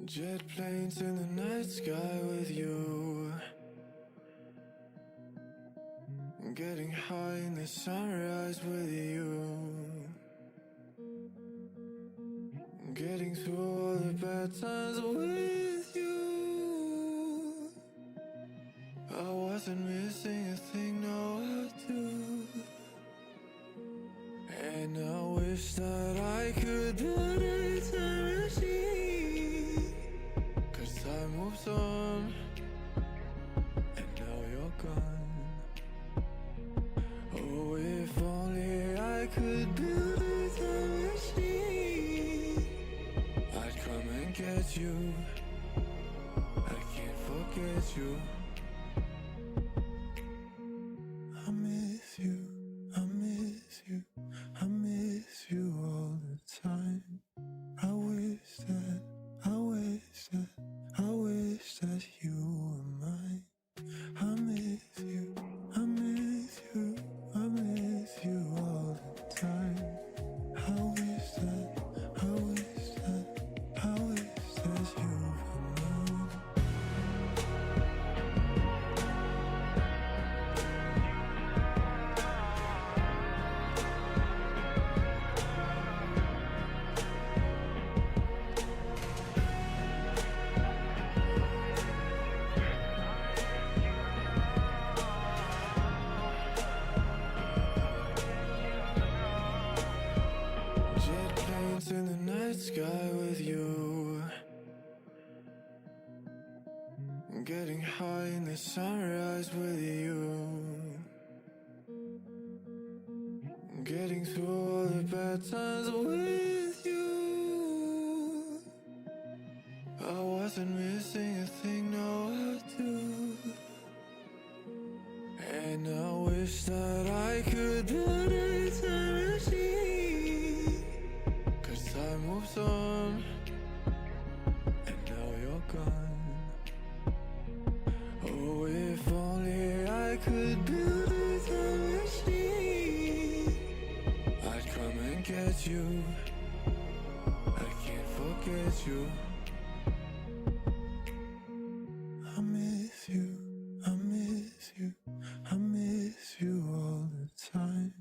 Jet planes in the night sky with you, getting high in the sunrise with you, getting through all the bad times with you. I wasn't missing a thing, no I do. And I wish that I could build a time machine, 'cause time moves on, and now you're gone. Oh, if only I could build a time machine, I'd come and get you. I can't forget you. I miss you, I miss you, I miss you all the time. I wish that, I wish that, I wish that you were mine. I miss you, I miss you, I miss you all the time. I wish that, I wish that, I wish that you were mine. Jet planes in the night sky with you, getting high in the sunrise with you, getting through all the bad times with you. I wasn't missing a thing, no I do. And I wish that I could build a time machine, 'cause time moves on, and now you're gone. Oh, if only I could build a time machine, I'd come and get you. I can't forget you. I miss you, I miss you, I miss you all the time.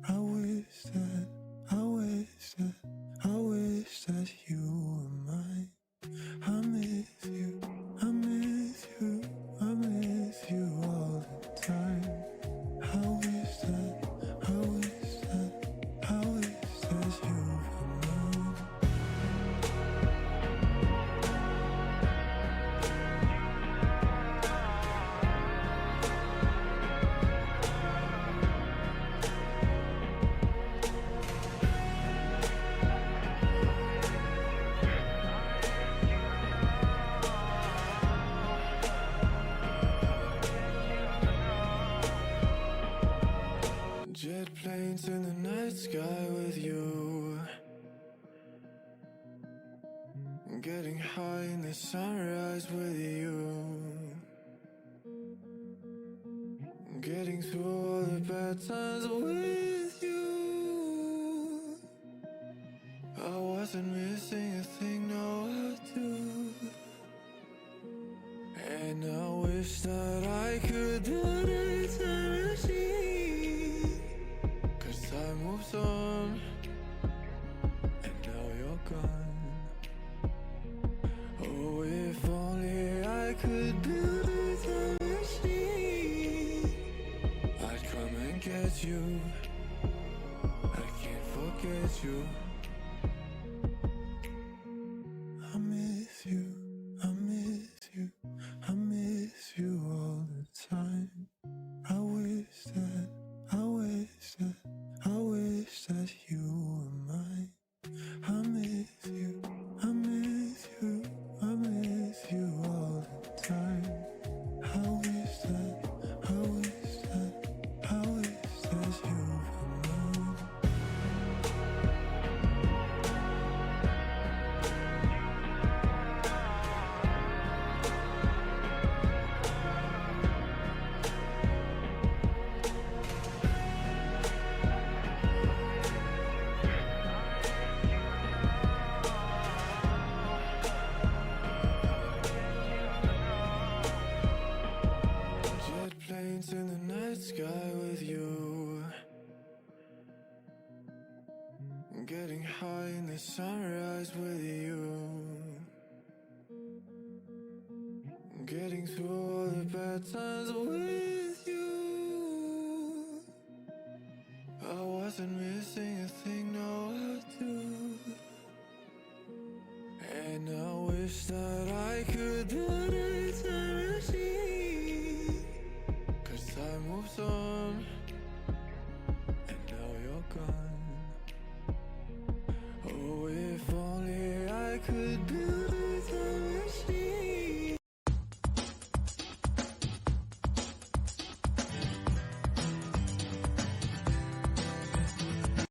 I wish that, I wish that, I wish that you were mine. I miss you, I miss you, I miss you all the time. I wish that, I wish that, I wish that you were mine. Jet planes in the night sky with you, getting high in the sunrise with you, getting through all the bad times with you. I wasn't missing a thing, no I do. And I wish that I could build a time machine, 'cause time moves on, and now you're gone. Oh, if only I could build a time machine, I'd come and get you. I can't forget you. I miss you, I miss you, I miss you all the time. I wish that, I wish that, I wish that you were mine. I miss you, I miss you, I miss you all the time. I wish that, I wish that, I wish that you were mine. nights in the night sky with you, getting high in the sunrise with you, getting through all the bad times with you. I wasn't missing a thing, no I do. And I wish that I could put a time machine, 'cause time moves on, and now you're gone. Oh, if only I could build